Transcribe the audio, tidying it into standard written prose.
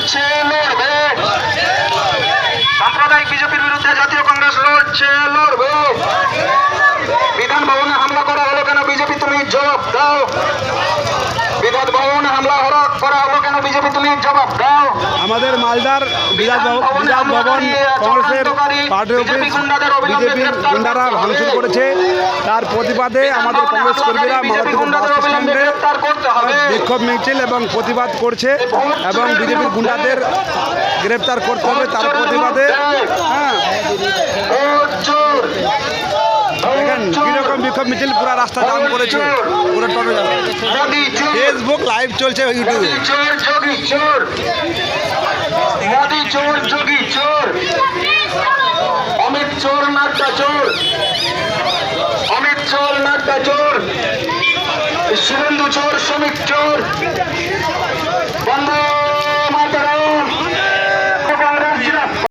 লড়ছে লড়বে, সাম্প্রদায়িক বিজেপির বিরুদ্ধে জাতীয় কংগ্রেস লড়ছে লড়বে। বিধান ভবনে হামলা করা হলো কেন বিজেপি, তুমি জবাব দাও। বিধান ভবনে হামলা করা হলো কেন বিজেপি, তুমি জবাব দাও। আমাদের মালদার বিধান ভবন কংগ্রেসের পার্টি অফিস বিজেপির গুন্ডারা ভাঙচুর করেছে। তার প্রতিবাদে আমাদের কংগ্রেস কর্মীরা মালাতীপুর বাস স্ট্যান্ডে বিক্ষোভ মিছিল এবং প্রতিবাদ করছে এবং বিজেপির গুন্ডাদের গ্রেপ্তার করতে হবে তার প্রতিবাদে। হ্যাঁ, দেখেন কিরকম বিক্ষোভ মিছিল, পুরো রাস্তা জাম করেছে, পুরো টোটো জাম। ফেসবুক লাইভ চলছে ইউটিউবে। মোদি চোর, যোগী চোর, অমিত চোর, নাড্ডা চোর, অমিত চোর, নাড্ডা চোর, শুভেন্দু চোর, শ্রমিক চোর, বন্ধ